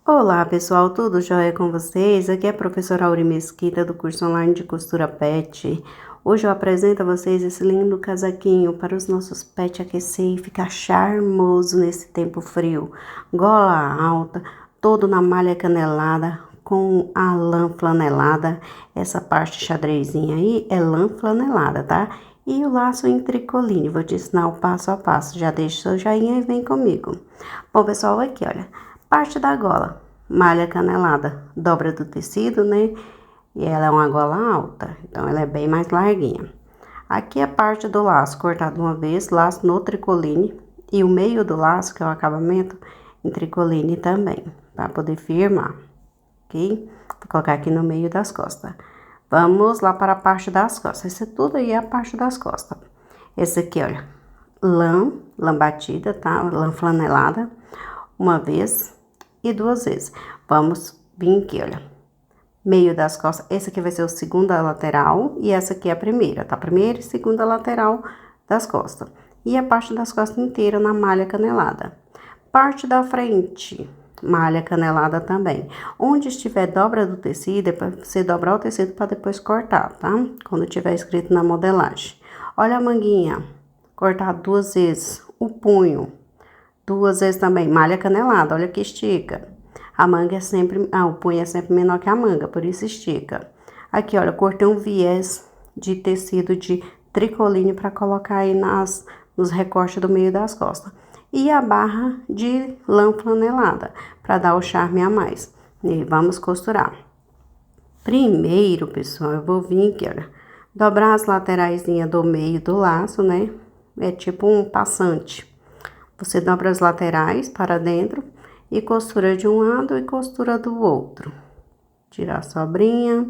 Olá pessoal, tudo jóia com vocês? Aqui é a professora Auri Mesquita do curso online de costura pet. Hoje eu apresento a vocês esse lindo casaquinho para os nossos pets aquecer e ficar charmoso nesse tempo frio. Gola alta, todo na malha canelada com a lã flanelada. Essa parte xadrezinha aí é lã flanelada, tá? E o laço em tricoline, vou te ensinar o passo a passo. Já deixa seu joinha e vem comigo. Bom pessoal, aqui olha. Parte da gola, malha canelada, dobra do tecido, né? E ela é uma gola alta, então ela é bem mais larguinha. Aqui a parte do laço, cortado uma vez, laço no tricoline. E o meio do laço, que é o acabamento, em tricoline também, para poder firmar, ok? Vou colocar aqui no meio das costas. Vamos lá para a parte das costas. Isso tudo aí é a parte das costas. Esse aqui, olha, lã batida, tá? Lã flanelada, uma vez e duas vezes. Vamos vir aqui, olha, meio das costas. Esse aqui vai ser o segunda lateral e essa aqui é a primeira, tá? Primeira e segunda lateral das costas. E a parte das costas inteira na malha canelada. Parte da frente, malha canelada também. Onde estiver dobra do tecido, é para você dobrar o tecido para depois cortar, tá? Quando tiver escrito na modelagem. Olha a manguinha, cortar duas vezes. O punho, duas vezes também, malha canelada, olha que estica. A manga é sempre, o punho é sempre menor que a manga, por isso estica. Aqui, olha, cortei um viés de tecido de tricoline para colocar aí nos recortes do meio das costas. E a barra de lã flanelada, para dar o charme a mais. E vamos costurar. Primeiro, pessoal, eu vou vir aqui, olha, dobrar as lateraisinhas do meio do laço, né? É tipo um passante. Você dobra as laterais para dentro e costura de um lado e costura do outro. Tirar a sobrinha.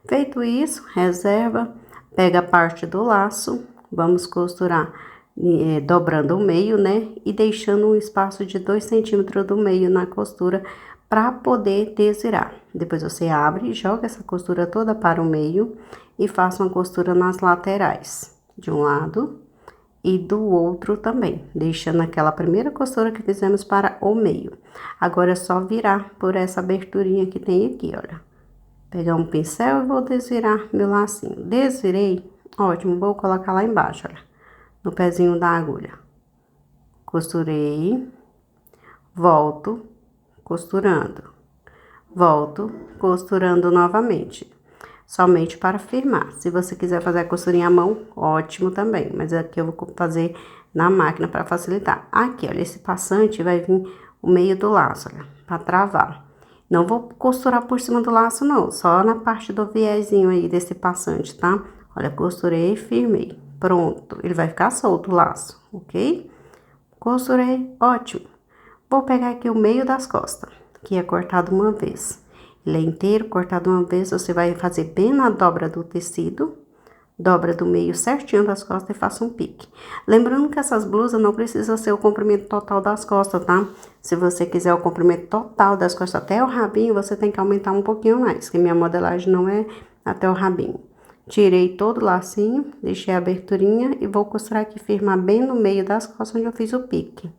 Feito isso, reserva, pega a parte do laço, vamos costurar dobrando o meio, né? E deixando um espaço de 2 centímetros do meio na costura para poder desvirar. Depois você abre, joga essa costura toda para o meio e faça uma costura nas laterais, de um lado e do outro também, deixando aquela primeira costura que fizemos para o meio. Agora é só virar por essa aberturinha que tem aqui, olha. Pegar um pincel e vou desvirar meu lacinho. Desvirei, ótimo, vou colocar lá embaixo, olha, no pezinho da agulha. Costurei, volto, costurando, volto, costurando novamente. Somente para firmar. Se você quiser fazer a costurinha à mão, ótimo também. Mas aqui eu vou fazer na máquina para facilitar. Aqui, olha, esse passante vai vir o meio do laço, olha, para travar. Não vou costurar por cima do laço, não. Só na parte do viezinho aí desse passante, tá? Olha, costurei e firmei. Pronto. Ele vai ficar solto o laço, ok? Costurei, ótimo. Vou pegar aqui o meio das costas, que é cortado uma vez. Ele é inteiro, cortado uma vez, você vai fazer bem na dobra do tecido, dobra do meio certinho das costas e faça um pique. Lembrando que essas blusas não precisa ser o comprimento total das costas, tá? Se você quiser o comprimento total das costas até o rabinho, você tem que aumentar um pouquinho mais, que minha modelagem não é até o rabinho. Tirei todo o lacinho, deixei a aberturinha e vou costurar aqui, firmar bem no meio das costas onde eu fiz o pique.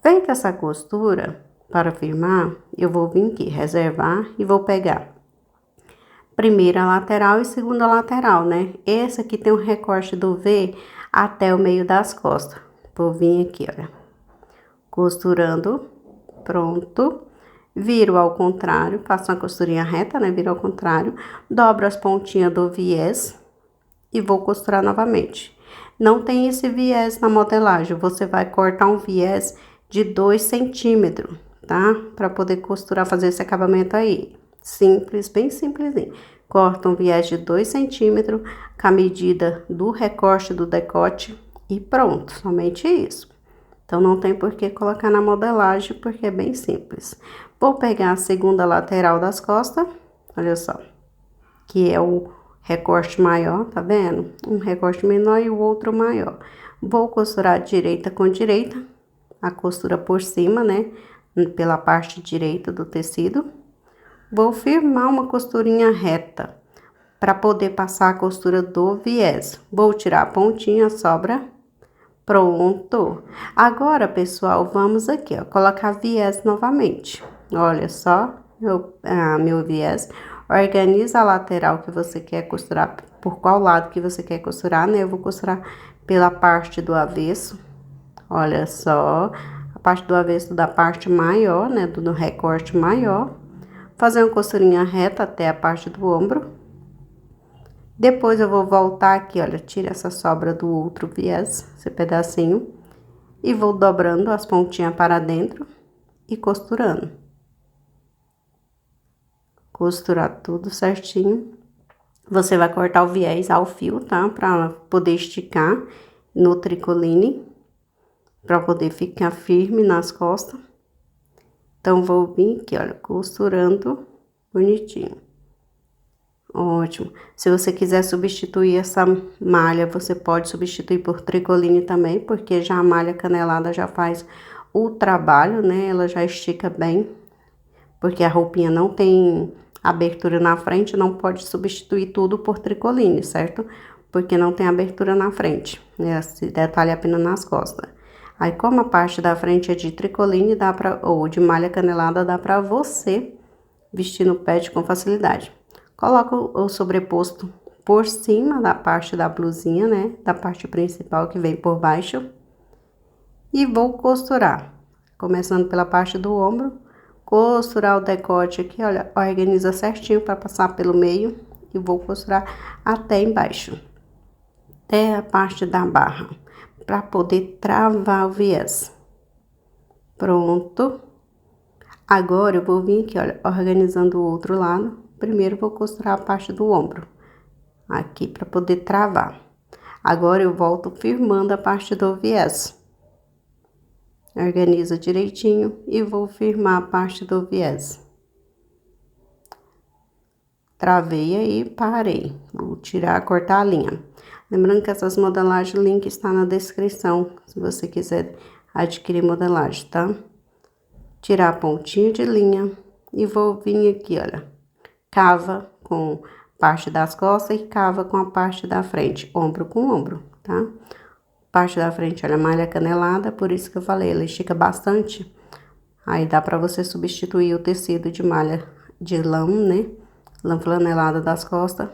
Feita essa costura, para firmar, eu vou vir aqui, reservar e vou pegar primeira lateral e segunda lateral, né? Esse aqui tem um recorte do V até o meio das costas. Vou vir aqui, olha, costurando, pronto. Viro ao contrário, faço uma costurinha reta, né? Viro ao contrário, dobro as pontinhas do viés e vou costurar novamente. Não tem esse viés na modelagem, você vai cortar um viés de 2 centímetros, tá? Para poder costurar, fazer esse acabamento aí. Simples, bem simplesinho. Corta um viés de 2 centímetros com a medida do recorte do decote e pronto, somente isso. Então, não tem por que colocar na modelagem, porque é bem simples. Vou pegar a segunda lateral das costas, olha só, que é o recorte maior, tá vendo? Um recorte menor e o outro maior. Vou costurar direita com direita, a costura por cima, né? Pela parte direita do tecido. Vou firmar uma costurinha reta, para poder passar a costura do viés. Vou tirar a pontinha, sobra. Pronto. Agora, pessoal, vamos aqui, ó, colocar viés novamente. Olha só, meu viés. Organiza a lateral que você quer costurar, por qual lado que você quer costurar, né? Eu vou costurar pela parte do avesso. Olha só, a parte do avesso da parte maior, né? Do recorte maior. Fazer uma costurinha reta até a parte do ombro. Depois eu vou voltar aqui, olha, tira essa sobra do outro viés, esse pedacinho. E vou dobrando as pontinhas para dentro e costurando. Costurar tudo certinho. Você vai cortar o viés ao fio, tá? Pra poder esticar no tricoline. Pra poder ficar firme nas costas. Então, vou vir aqui, olha, costurando bonitinho. Ótimo. Se você quiser substituir essa malha, você pode substituir por tricoline também, porque já a malha canelada já faz o trabalho, né? Ela já estica bem, porque a roupinha não tem abertura na frente, não pode substituir tudo por tricoline, certo? Porque não tem abertura na frente, né? Esse detalhe apenas nas costas. Aí, como a parte da frente é de tricoline, ou de malha canelada, dá pra você vestir no pet com facilidade. Coloca o sobreposto por cima da parte da blusinha, né? Da parte principal que vem por baixo. E vou costurar. Começando pela parte do ombro. Costurar o decote aqui, olha, organiza certinho para passar pelo meio. E vou costurar até embaixo. Até a parte da barra. Para poder travar o viés. Pronto. Agora eu vou vir aqui, olha, organizando o outro lado. Primeiro, vou costurar a parte do ombro, aqui, para poder travar. Agora, eu volto firmando a parte do viés. Organiza direitinho e vou firmar a parte do viés. Travei aí, parei. Vou tirar, cortar a linha. Lembrando que essas modelagens, o link está na descrição, se você quiser adquirir modelagem, tá? Tirar a pontinha de linha e vou vir aqui, olha. Cava com parte das costas e cava com a parte da frente, ombro com ombro, tá? Parte da frente, olha, malha canelada, por isso que eu falei, ela estica bastante. Aí dá pra você substituir o tecido de malha de lã, né? Lã flanelada das costas,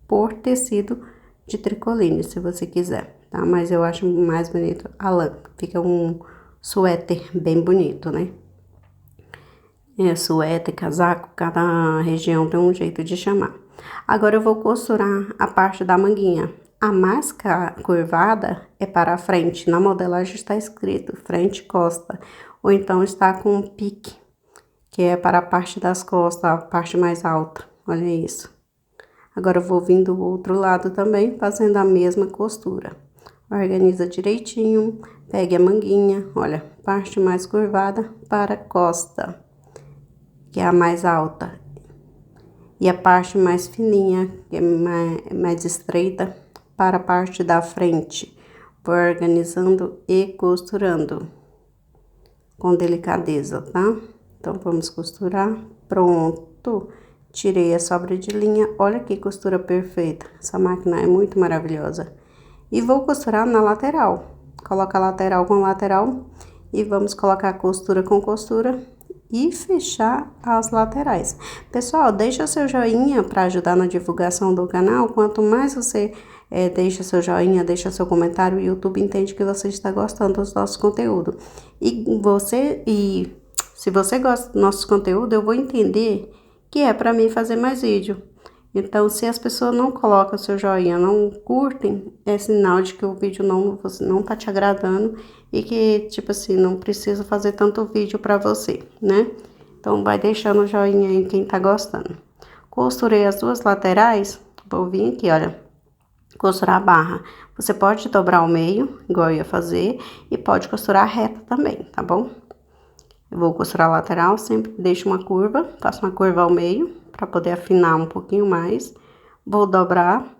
por tecido de tricoline, se você quiser, tá? Mas eu acho mais bonito a lã, fica um suéter bem bonito, né? Suéter, casaco, cada região tem um jeito de chamar. Agora eu vou costurar a parte da manguinha. A mais curvada é para a frente. Na modelagem está escrito frente e costa. Ou então está com um pique, que é para a parte das costas, a parte mais alta. Olha isso. Agora eu vou vir do outro lado também, fazendo a mesma costura. Organiza direitinho, pegue a manguinha, olha, parte mais curvada para a costa, que é a mais alta, e a parte mais fininha, que é mais estreita, para a parte da frente. Vou organizando e costurando com delicadeza, tá? Então, vamos costurar. Pronto. Tirei a sobra de linha. Olha que costura perfeita. Essa máquina é muito maravilhosa. E vou costurar na lateral. Coloca lateral com lateral. E vamos colocar costura com costura. E fechar as laterais. Pessoal, deixa seu joinha para ajudar na divulgação do canal. Quanto mais você deixa seu joinha, deixa seu comentário, o YouTube entende que você está gostando dos nossos conteúdos. E se você gosta do nosso conteúdo, eu vou entender que é para mim fazer mais vídeo. Então, se as pessoas não colocam seu joinha, não curtem, é sinal de que o vídeo não tá te agradando e que, tipo assim, não precisa fazer tanto vídeo pra você, né? Então, vai deixando o joinha aí quem tá gostando. Costurei as duas laterais, vou vir aqui, olha, costurar a barra. Você pode dobrar ao meio, igual eu ia fazer, e pode costurar reta também, tá bom? Eu vou costurar a lateral, sempre deixo uma curva, faço uma curva ao meio, para poder afinar um pouquinho mais. Vou dobrar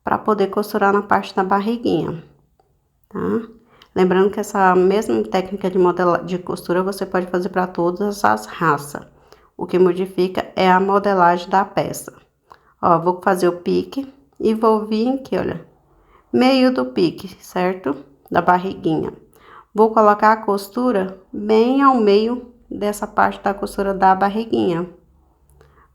para poder costurar na parte da barriguinha, tá? Lembrando que essa mesma técnica de costura você pode fazer para todas as raças. O que modifica é a modelagem da peça. Ó, vou fazer o pique e vou vir aqui, olha, meio do pique, certo? Da barriguinha. Vou colocar a costura bem ao meio dessa parte da costura da barriguinha.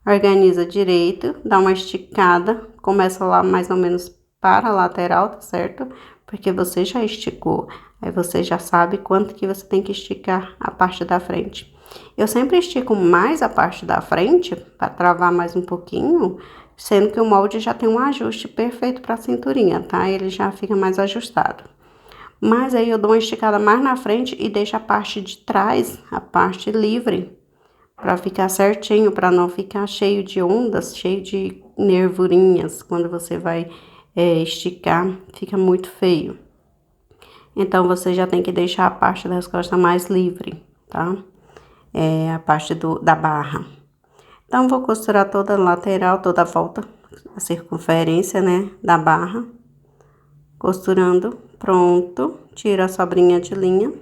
Organiza direito, dá uma esticada, começa lá mais ou menos para a lateral, tá certo? Porque você já esticou, aí você já sabe quanto que você tem que esticar a parte da frente. Eu sempre estico mais a parte da frente, para travar mais um pouquinho, sendo que o molde já tem um ajuste perfeito para a cinturinha, tá? Ele já fica mais ajustado. Mas aí eu dou uma esticada mais na frente e deixo a parte de trás, a parte livre, para ficar certinho, para não ficar cheio de ondas, cheio de nervurinhas quando você vai esticar, fica muito feio. Então, você já tem que deixar a parte das costas mais livre, tá? A parte da barra. Então, vou costurar toda a lateral, toda a volta, a circunferência, né, da barra. Costurando, pronto. Tira a sobrinha de linha.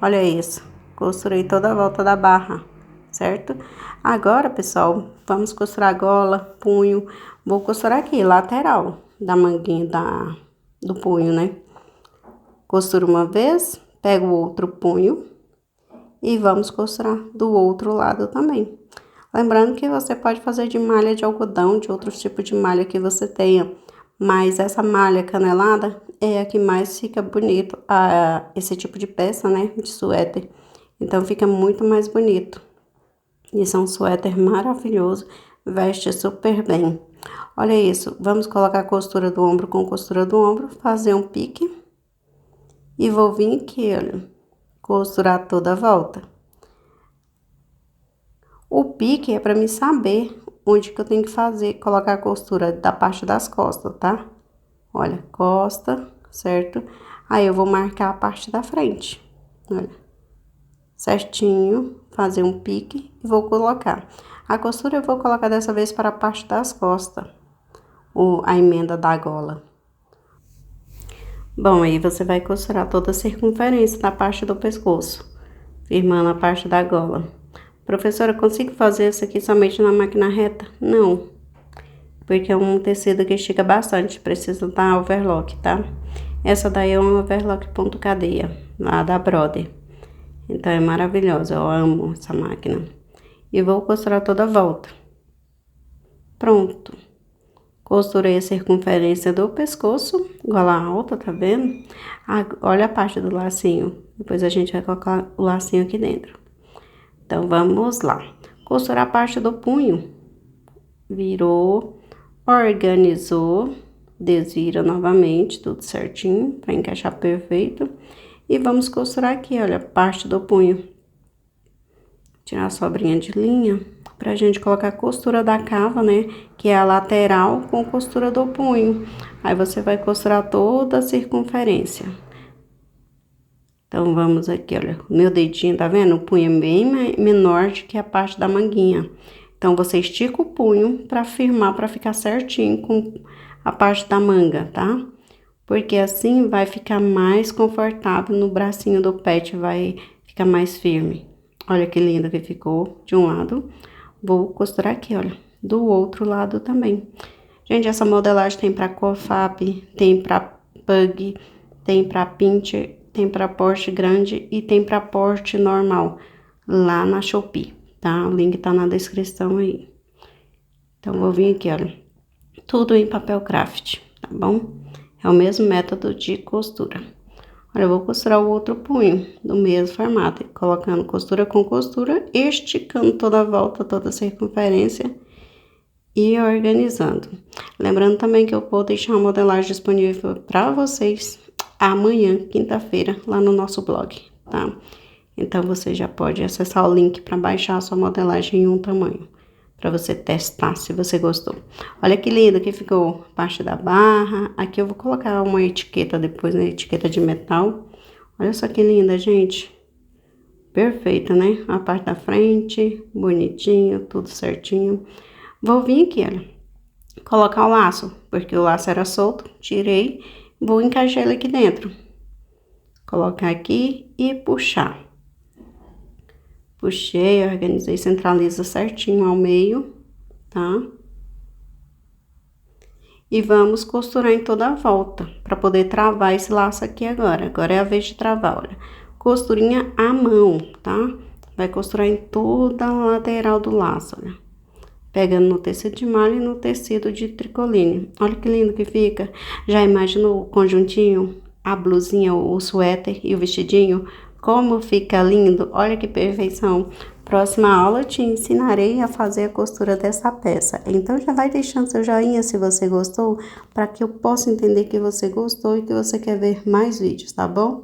Olha isso, costurei toda a volta da barra, certo? Agora, pessoal, vamos costurar a gola, punho. Vou costurar aqui, lateral da manguinha do punho, né? Costuro uma vez, pego o outro punho e vamos costurar do outro lado também. Lembrando que você pode fazer de malha de algodão, de outros tipos de malha que você tenha. Mas essa malha canelada é a que mais fica bonito, esse tipo de peça, né, de suéter. Então, fica muito mais bonito. Isso é um suéter maravilhoso, veste super bem. Olha isso, vamos colocar a costura do ombro com costura do ombro, fazer um pique. E vou vir aqui, olha, costurar toda a volta. O pique é para me saber onde que eu tenho que fazer, colocar a costura da parte das costas, tá? Olha, costa, certo? Aí, eu vou marcar a parte da frente, olha. Certinho, fazer um pique e vou colocar. A costura eu vou colocar dessa vez para a parte das costas, a emenda da gola. Bom, aí você vai costurar toda a circunferência da parte do pescoço, firmando a parte da gola. Professora, consigo fazer isso aqui somente na máquina reta? Não, porque é um tecido que estica bastante, precisa dar overlock, tá? Essa daí é um overlock ponto cadeia, lá da Brother. Então, é maravilhosa, eu amo essa máquina. E vou costurar toda a volta. Pronto. Costurei a circunferência do pescoço, gola alta, tá vendo? Olha a parte do lacinho. Depois a gente vai colocar o lacinho aqui dentro. Então, vamos lá. Costurar a parte do punho. Virou, organizou, desvira novamente, tudo certinho, pra encaixar perfeito. E vamos costurar aqui, olha, a parte do punho. Tirar a sobrinha de linha. Pra gente colocar a costura da cava, né? Que é a lateral com costura do punho. Aí, você vai costurar toda a circunferência. Então, vamos aqui, olha. O meu dedinho, tá vendo? O punho é bem menor do que a parte da manguinha. Então, você estica o punho pra firmar, pra ficar certinho com a parte da manga, tá? Porque assim vai ficar mais confortável no bracinho do pet, vai ficar mais firme. Olha que lindo que ficou de um lado. Vou costurar aqui, olha, do outro lado também. Gente, essa modelagem tem pra COFAP, tem pra Pug, tem pra Pincher, tem pra porte grande e tem pra porte normal, lá na Shopee, tá? O link tá na descrição aí. Então, vou vir aqui, olha, tudo em papel craft, tá bom? É o mesmo método de costura. Olha, eu vou costurar o outro punho do mesmo formato, colocando costura com costura, esticando toda a volta, toda a circunferência e organizando. Lembrando também que eu vou deixar a modelagem disponível para vocês amanhã, quinta-feira, lá no nosso blog, tá? Então, você já pode acessar o link para baixar a sua modelagem em um tamanho, para você testar se você gostou. Olha que lindo que ficou a parte da barra. Aqui eu vou colocar uma etiqueta depois, né? Etiqueta de metal. Olha só que linda, gente. Perfeita, né? A parte da frente, bonitinho, tudo certinho. Vou vir aqui, olha, colocar o laço, porque o laço era solto, tirei, vou encaixar ele aqui dentro. Colocar aqui e puxar. Puxei, organizei, centraliza certinho ao meio, tá? E vamos costurar em toda a volta, pra poder travar esse laço aqui agora. Agora é a vez de travar, olha. Costurinha à mão, tá? vai costurar em toda a lateral do laço, olha. Pegando no tecido de malha e no tecido de tricoline. Olha que lindo que fica. Já imaginou o conjuntinho, a blusinha, o suéter e o vestidinho? Como fica lindo! Olha que perfeição! Próxima aula eu te ensinarei a fazer a costura dessa peça. Então já vai deixando seu joinha se você gostou, para que eu possa entender que você gostou e que você quer ver mais vídeos, tá bom?